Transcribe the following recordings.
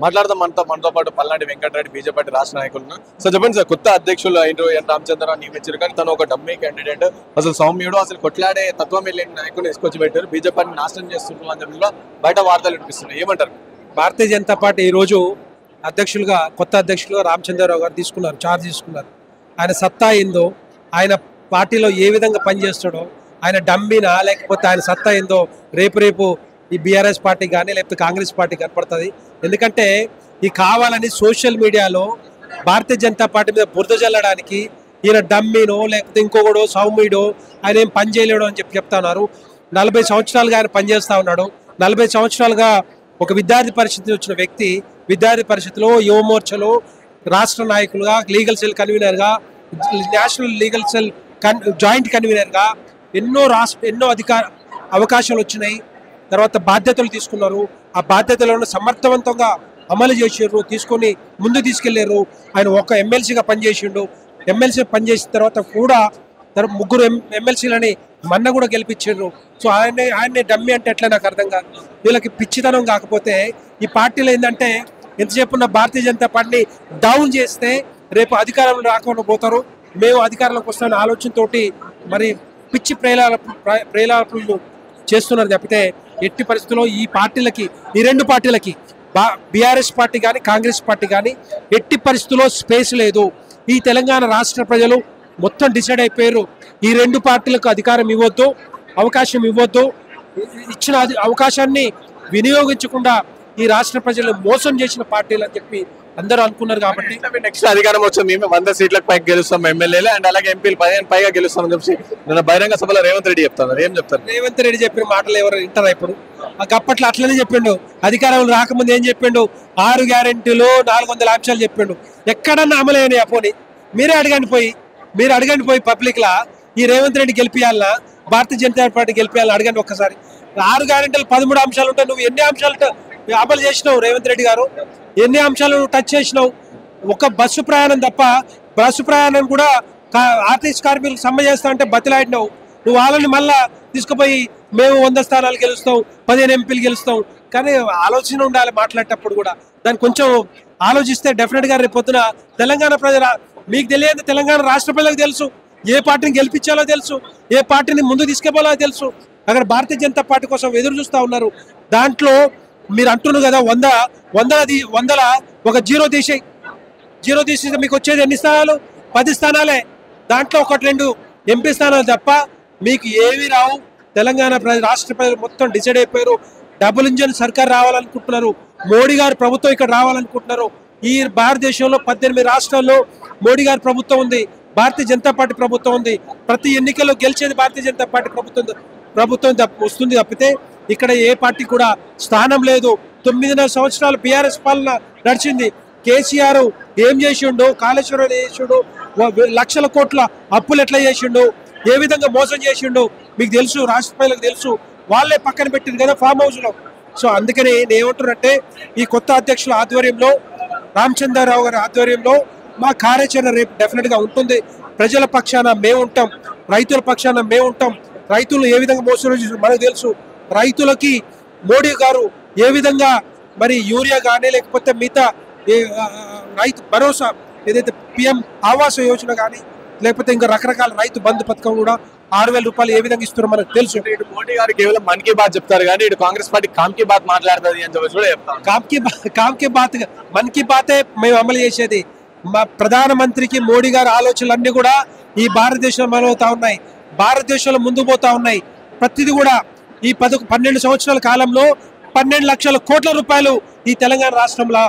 మాట్లాడదాం మనతో పాటు పల్నాటి వెంకటరెడ్డి బీజేపీ రాష్ట్ర నాయకులు. సో చెప్పండి సార్, కొత్త అధ్యక్షులు అయిన ఎన్ రామచంద్రరావు నియమించారు, కానీ తను ఒక డమ్మీ క్యాండిడేట్, అసలు సౌమ్యుడు, అసలు కొట్లాడే తత్వం లేని నాయకులు తీసుకొచ్చి పెట్టారు, బీజేపీని నాశనం చేస్తున్నారు అని చెప్పి బయట వార్తలు వినిపిస్తున్నాయి. ఏమంటారు? భారతీయ జనతా పార్టీ ఈరోజు కొత్త అధ్యక్షులుగా రామచంద్రరావు గారు ఛార్జ్ తీసుకున్నారు. ఆయన సత్తా ఏందో, ఆయన పార్టీలో ఏ విధంగా పనిచేస్తాడో, ఆయన డమ్మీనా లేకపోతే ఆయన సత్తా ఏందో రేపు ఈ బీఆర్ఎస్ పార్టీ కానీ లేకపోతే కాంగ్రెస్ పార్టీ కనపడుతుంది. ఎందుకంటే ఈ కావాలని సోషల్ మీడియాలో భారతీయ జనతా పార్టీ మీద బురద జల్లడానికి ఈయన డమ్మీనో లేకపోతే ఇంకొకడో సౌమ్యుడో ఆయన ఏం పని చేయలేడు అని చెప్తున్నారు. 40 సంవత్సరాలుగా ఆయన పనిచేస్తూ ఉన్నాడు. 40 సంవత్సరాలుగా ఒక విద్యార్థి పరిషత్ వచ్చిన వ్యక్తి విద్యార్థి పరిషత్లో యువమోర్చలో రాష్ట్ర నాయకులుగా, లీగల్ సెల్ కన్వీనర్గా, నేషనల్ లీగల్ సెల్ జాయింట్ కన్వీనర్గా ఎన్నో అవకాశాలు వచ్చినాయి. తర్వాత బాధ్యతలు తీసుకున్నారు. ఆ బాధ్యతలను సమర్థవంతంగా అమలు చేసారు, తీసుకొని ముందు తీసుకెళ్లారు. ఆయన ఒక ఎమ్మెల్సీగా పనిచేసిండు. ఎమ్మెల్సీ పనిచేసిన తర్వాత కూడా 3 ఎమ్మెల్సీలని మొన్న కూడా గెలిపించారు. సో ఆయన్నే డమ్మి అంటే ఎట్లా నాకు అర్థం కాదు. వీళ్ళకి పిచ్చితనం కాకపోతే ఈ పార్టీలో ఏంటంటే ఎంతసేపు ఉన్న భారతీయ జనతా పార్టీని డౌన్ చేస్తే రేపు అధికారంలో రాకుండా పోతారు. మేము అధికారంలోకి వస్తున్న ఆలోచనతోటి మరి పిచ్చి ప్రేలాపనలు చేస్తున్నారు తప్పితే ఎట్టి పరిస్థితుల్లో ఈ పార్టీలకి, ఈ 2 పార్టీలకి, బీఆర్ఎస్ పార్టీ కానీ కాంగ్రెస్ పార్టీ కానీ ఎట్టి పరిస్థితుల్లో స్పేస్ లేదు. ఈ తెలంగాణ రాష్ట్ర ప్రజలు మొత్తం డిసైడ్ అయిపోయారు. ఈ 2 పార్టీలకు అధికారం ఇవ్వద్దు, అవకాశం ఇవ్వద్దు. ఇచ్చిన అవకాశాన్ని వినియోగించకుండా ఈ రాష్ట్ర ప్రజలు మోసం చేసిన పార్టీలు అని చెప్పి అందరూ అనుకున్నారు. కాబట్టి నెక్స్ట్ అధికారం వచ్చి మేము 100 సీట్లకు పైకి గెలుస్తాం, ఎమ్మెల్యేలు అండ్ అలాగే ఎంపీలు 15 పైగా గెలుస్తామని చెప్పి నిన్న బహిరంగ సభలో రేవంత్ రెడ్డి చెప్తున్నారు. ఏం చెప్తారు? రేవంత్ రెడ్డి చెప్పిన మాటలు ఎవరు వింటారా? ఇప్పుడు అప్పట్లో అట్లనే చెప్పిండు. అధికారంలో రాకముందు ఏం చెప్పిండు? 6 గ్యారెంటీలు 400 అంశాలు చెప్పిండు. ఎక్కడన్నా అమలైన పోనీ మీరే అడగండి పోయి పబ్లిక్ లా ఈ రేవంత్ రెడ్డి గెలిపియాలన్నా భారతీయ జనతా పార్టీ గెలిపియాలని అడగండి ఒక్కసారి. 6 గ్యారెంటీలు 13 అంశాలు ఉంటాయి. నువ్వు ఎన్ని అంశాలు అమలు చేసినావు రేవంత్ రెడ్డి గారు? ఎన్ని అంశాలు టచ్ చేసినావు? ఒక బస్సు ప్రయాణం తప్ప, బస్సు ప్రయాణం కూడా ఆర్టీసీ కార్మికులకు సమ్మె చేస్తా అంటే బతిలాడినావు. నువ్వు వాళ్ళని మళ్ళా తీసుకుపోయి మేము 100 స్థానాలు గెలుస్తాం, 15 ఎంపీలు గెలుస్తాం. కానీ ఆలోచన ఉండాలి మాట్లాడేటప్పుడు కూడా. దాన్ని కొంచెం ఆలోచిస్తే డెఫినెట్గా రేపు పొద్దున తెలంగాణ ప్రజల, మీకు తెలియదు, తెలంగాణ రాష్ట్ర ప్రజలకు తెలుసు ఏ పార్టీని గెలిపించాలో తెలుసు, ఏ పార్టీని ముందు తీసుకుపోవాలో తెలుసు. అక్కడ భారతీయ జనతా పార్టీ కోసం ఎదురు చూస్తూ ఉన్నారు. దాంట్లో మీరు అంటున్నారు కదా 100 ఒక జీరో తీసేస్తే మీకు వచ్చేది ఎన్ని స్థానాలు? 10 స్థానాలే. దాంట్లో 1-2 ఎంపీ స్థానాలు తప్ప మీకు ఏవి రావు. తెలంగాణ రాష్ట్ర ప్రజలు మొత్తం డిసైడ్ అయిపోయారు. డబుల్ ఇంజన్ సర్కార్ రావాలనుకుంటున్నారు. మోడీ గారి ప్రభుత్వం ఇక్కడ రావాలనుకుంటున్నారు. ఈ భారతదేశంలో 18 రాష్ట్రాల్లో మోడీ గారి ప్రభుత్వం ఉంది, భారతీయ జనతా పార్టీ ప్రభుత్వం ఉంది. ప్రతి ఎన్నికల్లో గెలిచేది భారతీయ జనతా పార్టీ ప్రభుత్వం వస్తుంది తప్పితే ఇక్కడ ఏ పార్టీ కూడా స్థానం లేదు. 9.5 సంవత్సరాలు బీఆర్ఎస్ పాలన నడిచింది. కేసీఆర్ ఏం చేసిండు? కాళేశ్వరం చేసిండు, లక్షల కోట్ల అప్పులు ఎట్లా చేసిండు, ఏ విధంగా మోసం చేసిండు మీకు తెలుసు, రాష్ట్ర ప్రజలకు తెలుసు. వాళ్ళే పక్కన పెట్టింది కదా ఫామ్ హౌస్ లో. సో అందుకని నేనేమంటున్నట్టే ఈ కొత్త అధ్యక్షుల ఆధ్వర్యంలో, రామచంద్రరావు గారి ఆధ్వర్యంలో మా కార్యాచరణ రేపు డెఫినెట్ గా ఉంటుంది. ప్రజల పక్షాన మేము ఉంటాం, రైతుల పక్షాన మేము ఉంటాం. రైతులు ఏ విధంగా మోసం చేసి మనకు తెలుసు. రైతులకి మోడీ గారు ఏ విధంగా మరి యూరియా కానీ లేకపోతే మిగతా రైతు భరోసా ఏదైతే పిఎం ఆవాస యోజన కానీ లేకపోతే ఇంకా రకరకాల రైతు బంధు పథకం కూడా 6,000 రూపాయలు ఏ విధంగా ఇస్తున్నారో మనకు తెలుసు. ఇటు మోడీ గారు కేవలం మన్ కీ బాత్ చెప్తారు కానీ ఇటు కాంగ్రెస్ పార్టీ కామ్ కీ బాత్ మాట్లాడుతుంది అని చెప్పి కూడా చెప్తారు. కామ్ కీ బాత్ మన్ కీ బాతే మేము అమలు చేసేది. మా ప్రధానమంత్రికి మోడీ గారి ఆలోచనలన్నీ కూడా ఈ భారతదేశంలో అమలవుతా ఉన్నాయి, భారతదేశంలో ముందుకు పోతా ఉన్నాయి. ప్రతిదీ కూడా ఈ 12 సంవత్సరాల కాలంలో 12 లక్షల కోట్ల రూపాయలు ఈ తెలంగాణ రాష్ట్రంలో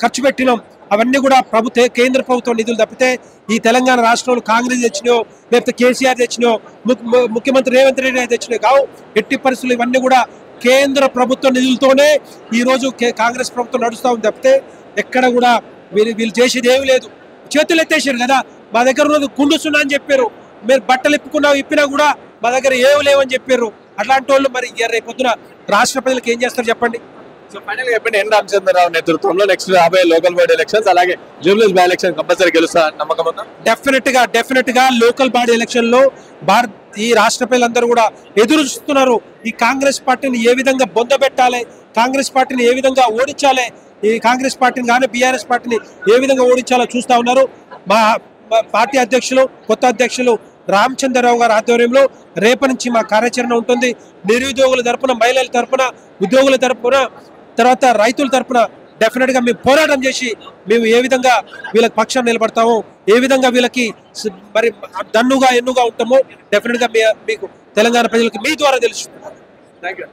ఖర్చు పెట్టినాం. అవన్నీ కూడా కేంద్ర ప్రభుత్వం నిధులు తప్పితే ఈ తెలంగాణ రాష్ట్రంలో కాంగ్రెస్ తెచ్చినాయో లేకపోతే కేసీఆర్ తెచ్చినాయో ముఖ్యమంత్రి రేవంత్ రెడ్డి తెచ్చినాయో కావు. ఎట్టి పరిస్థితులు ఇవన్నీ కూడా కేంద్ర ప్రభుత్వ నిధులతోనే ఈరోజు కాంగ్రెస్ ప్రభుత్వం నడుస్తూ ఉంది తప్పితే ఎక్కడ కూడా వీళ్ళు చేసేది ఏమీ లేదు. చేతులు ఎత్తేసారు కదా, మా దగ్గర ఉన్నది కుండుస్తున్నా అని చెప్పారు. మీరు బట్టలు ఇప్పినా కూడా మా దగ్గర ఏమి లేవని చెప్పారు. అట్లాంటి వాళ్ళు మరి రేపు పొద్దున రాష్ట్ర ప్రజలకు ఏం చేస్తారు చెప్పండి? సో ఫైనల్ గా చెప్పండి, ఎన్ రామచంద్రరావు నేతృత్వంలో నెక్స్ట్ రాబోయే లోకల్ బాడీ ఎలక్షన్స్ అలాగే జూబ్లీహిల్స్ బై ఎలక్షన్ కంపల్సరీ గెలుస్తా నమ్మకం ఉందా? డెఫినెట్ గా లోకల్ బాడీ ఎలక్షన్ లో ఈ రాష్ట్ర ప్రజలందరూ కూడా ఎదురు చూస్తున్నారు. ఈ కాంగ్రెస్ పార్టీని ఏ విధంగా బొందబెట్టాలి, కాంగ్రెస్ పార్టీని ఏ విధంగా ఓడించాలి, ఈ కాంగ్రెస్ పార్టీని కానీ బీఆర్ఎస్ పార్టీని ఏ విధంగా ఓడించాలో చూస్తా ఉన్నారు. మా పార్టీ అధ్యక్షులు, కొత్త అధ్యక్షులు రామచంద్రరావు గారి ఆధ్వర్యంలో రేపటి నుంచి మా కార్యాచరణ ఉంటుంది. నిరుద్యోగుల తరపున, మహిళల తరపున, ఉద్యోగుల తరపున, తర్వాత రైతుల తరపున డెఫినెట్ గా మేము పోరాటం చేసి మేము ఏ విధంగా వీళ్ళకి పక్షాన్ని నిలబడతామో, ఏ విధంగా వీళ్ళకి మరి దన్నుగా ఎన్నుగా ఉంటామో డెఫినెట్ గా మీకు తెలంగాణ ప్రజలకు మీ ద్వారా తెలుసు. Thank you.